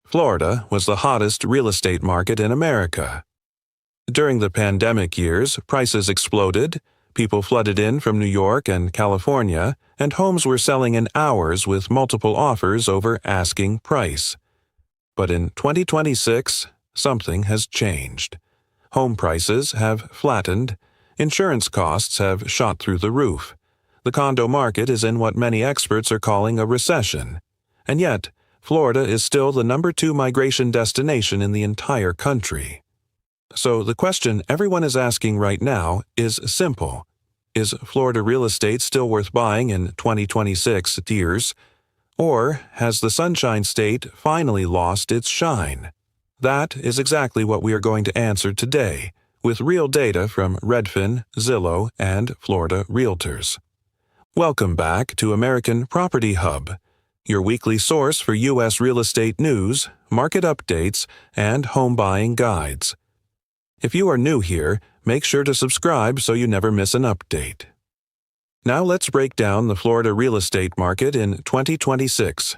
Florida was the hottest real estate market in America. During the pandemic years, prices exploded, people flooded in from New York and California, and homes were selling in hours with multiple offers over asking price. But in 2026, something has changed. Home prices have flattened, insurance costs have shot through the roof. The condo market is in what many experts are calling a recession. And yet, Florida is still the #2 migration destination in the entire country. So the question everyone is asking right now is simple. Is Florida real estate still worth buying in 2026, dears? Or has the Sunshine State finally lost its shine? That is exactly what we are going to answer today, with real data from Redfin, Zillow, and Florida Realtors. Welcome back to American Property Hub, your weekly source for U.S. real estate news, market updates, and home buying guides. If you are new here, make sure to subscribe so you never miss an update. Now let's break down the Florida real estate market in 2026.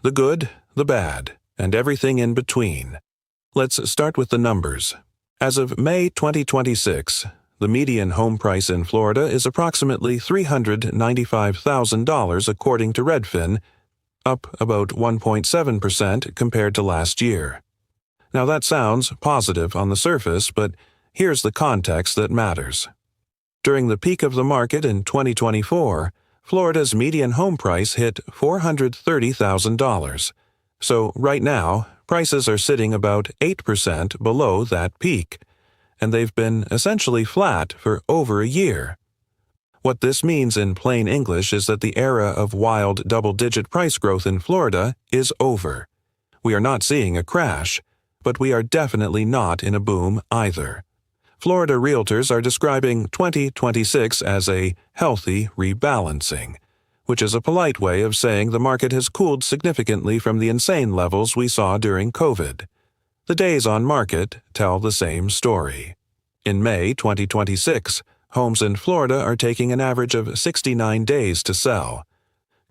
The good, the bad, and everything in between. Let's start with the numbers. As of May 2026, the median home price in Florida is approximately $395,000 according to Redfin, up about 1.7% compared to last year. Now that sounds positive on the surface, but here's the context that matters. During the peak of the market in 2024, Florida's median home price hit $430,000. So right now, prices are sitting about 8% below that peak, and they've been essentially flat for over a year. What this means in plain English is that the era of wild double-digit price growth in Florida is over. We are not seeing a crash, but we are definitely not in a boom either. Florida Realtors are describing 2026 as a healthy rebalancing, which is a polite way of saying the market has cooled significantly from the insane levels we saw during COVID. The days on market tell the same story. In May 2026, homes in Florida are taking an average of 69 days to sell.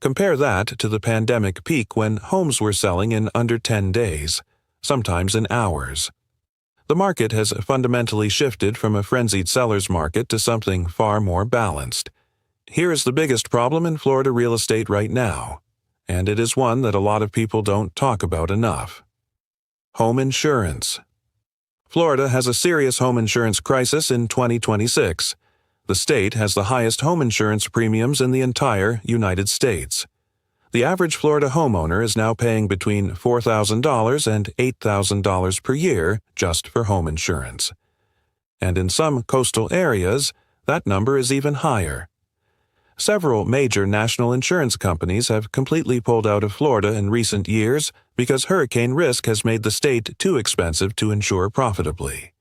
Compare that to the pandemic peak when homes were selling in under 10 days, sometimes in hours. The market has fundamentally shifted from a frenzied seller's market to something far more balanced. Here is the biggest problem in Florida real estate right now, and it is one that a lot of people don't talk about enough. Home insurance. Florida has a serious home insurance crisis in 2026. The state has the highest home insurance premiums in the entire United States. The average Florida homeowner is now paying between $4,000 and $8,000 per year just for home insurance. And in some coastal areas, that number is even higher. Several major national insurance companies have completely pulled out of Florida in recent years because hurricane risk has made the state too expensive to insure profitably.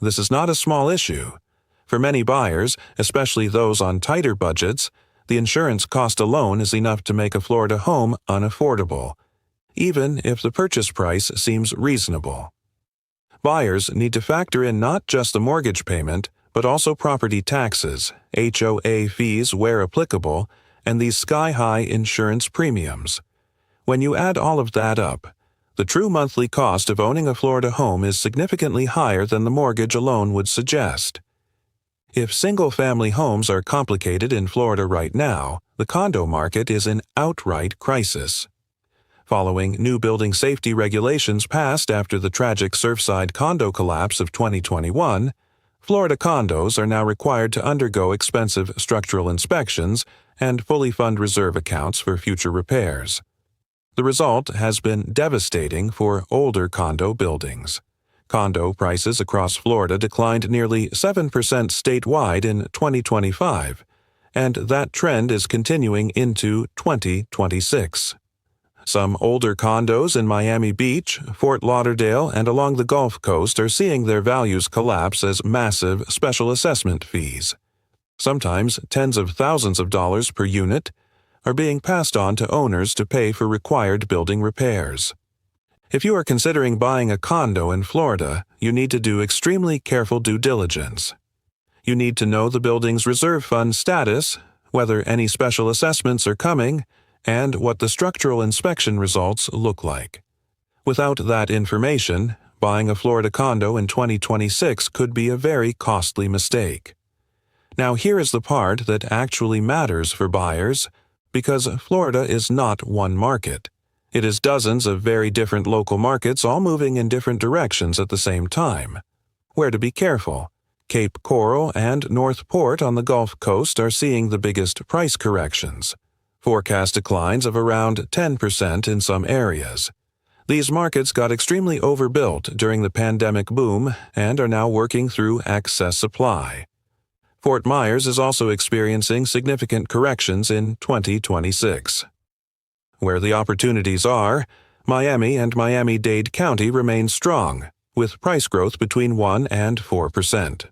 This is not a small issue. For many buyers, especially those on tighter budgets, the insurance cost alone is enough to make a Florida home unaffordable, even if the purchase price seems reasonable. Buyers need to factor in not just the mortgage payment, but also property taxes, HOA fees where applicable, and these sky-high insurance premiums. When you add all of that up, the true monthly cost of owning a Florida home is significantly higher than the mortgage alone would suggest. If single-family homes are complicated in Florida right now, the condo market is in outright crisis. Following new building safety regulations passed after the tragic Surfside condo collapse of 2021, Florida condos are now required to undergo expensive structural inspections and fully fund reserve accounts for future repairs. The result has been devastating for older condo buildings. Condo prices across Florida declined nearly 7% statewide in 2025, and that trend is continuing into 2026. Some older condos in Miami Beach, Fort Lauderdale, and along the Gulf Coast are seeing their values collapse as massive special assessment fees, sometimes tens of thousands of dollars per unit, are being passed on to owners to pay for required building repairs. If you are considering buying a condo in Florida, you need to do extremely careful due diligence. You need to know the building's reserve fund status, whether any special assessments are coming, and what the structural inspection results look like. Without that information, buying a Florida condo in 2026 could be a very costly mistake. Now here is the part that actually matters for buyers, because Florida is not one market. It is dozens of very different local markets all moving in different directions at the same time. Where to be careful? Cape Coral and North Port on the Gulf Coast are seeing the biggest price corrections. Forecast declines of around 10% in some areas. These markets got extremely overbuilt during the pandemic boom and are now working through excess supply. Fort Myers is also experiencing significant corrections in 2026. Where the opportunities are, Miami and Miami-Dade County remain strong, with price growth between 1 and 4%.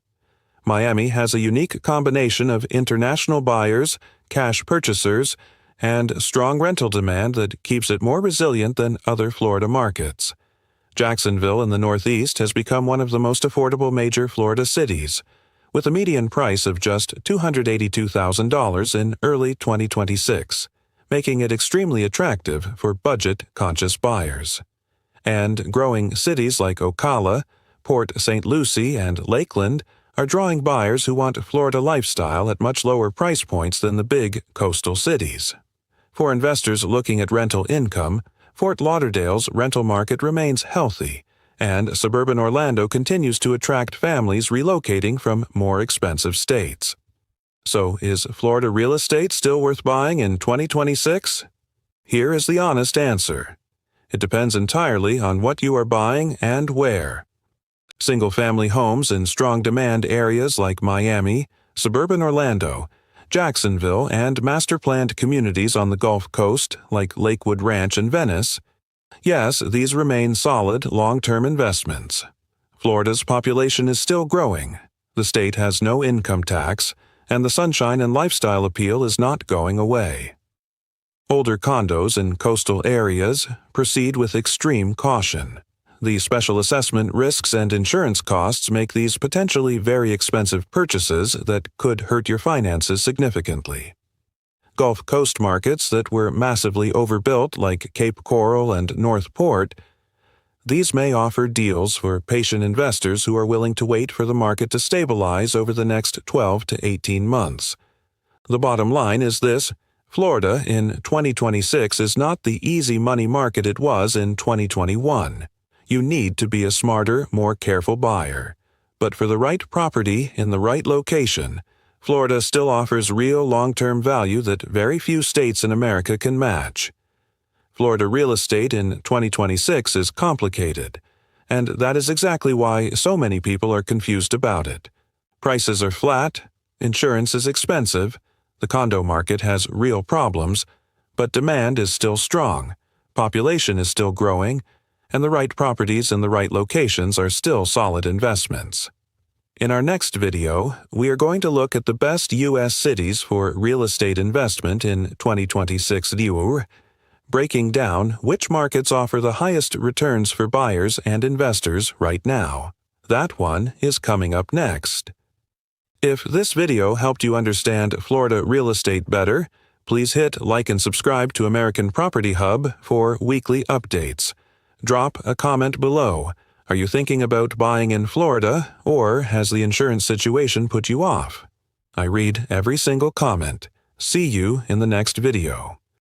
Miami has a unique combination of international buyers, cash purchasers, and strong rental demand that keeps it more resilient than other Florida markets. Jacksonville in the Northeast has become one of the most affordable major Florida cities, with a median price of just $282,000 in early 2026, making it extremely attractive for budget-conscious buyers. And growing cities like Ocala, Port St. Lucie, and Lakeland are drawing buyers who want Florida lifestyle at much lower price points than the big coastal cities. For investors looking at rental income, Fort Lauderdale's rental market remains healthy, and suburban Orlando continues to attract families relocating from more expensive states. So, is Florida real estate still worth buying in 2026? Here is the honest answer. It depends entirely on what you are buying and where. Single-family homes in strong demand areas like Miami, suburban Orlando, Jacksonville, and master-planned communities on the Gulf Coast like Lakewood Ranch and Venice, yes, these remain solid long-term investments. Florida's population is still growing, the state has no income tax, and the sunshine and lifestyle appeal is not going away. Older condos in coastal areas proceed with extreme caution. The special assessment risks and insurance costs make these potentially very expensive purchases that could hurt your finances significantly. Gulf Coast markets that were massively overbuilt like Cape Coral and North Port, these may offer deals for patient investors who are willing to wait for the market to stabilize over the next 12 to 18 months. The bottom line is this: Florida in 2026 is not the easy money market it was in 2021. You need to be a smarter, more careful buyer. But for the right property in the right location, Florida still offers real long-term value that very few states in America can match. Florida real estate in 2026 is complicated, and that is exactly why so many people are confused about it. Prices are flat, insurance is expensive, the condo market has real problems, but demand is still strong, population is still growing, and the right properties in the right locations are still solid investments. In our next video, we are going to look at the best U.S. cities for real estate investment in 2026, breaking down which markets offer the highest returns for buyers and investors right now. That one is coming up next. If this video helped you understand Florida real estate better, please hit like and subscribe to American Property Hub for weekly updates. Drop a comment below. Are you thinking about buying in Florida, or has the insurance situation put you off? I read every single comment. See you in the next video.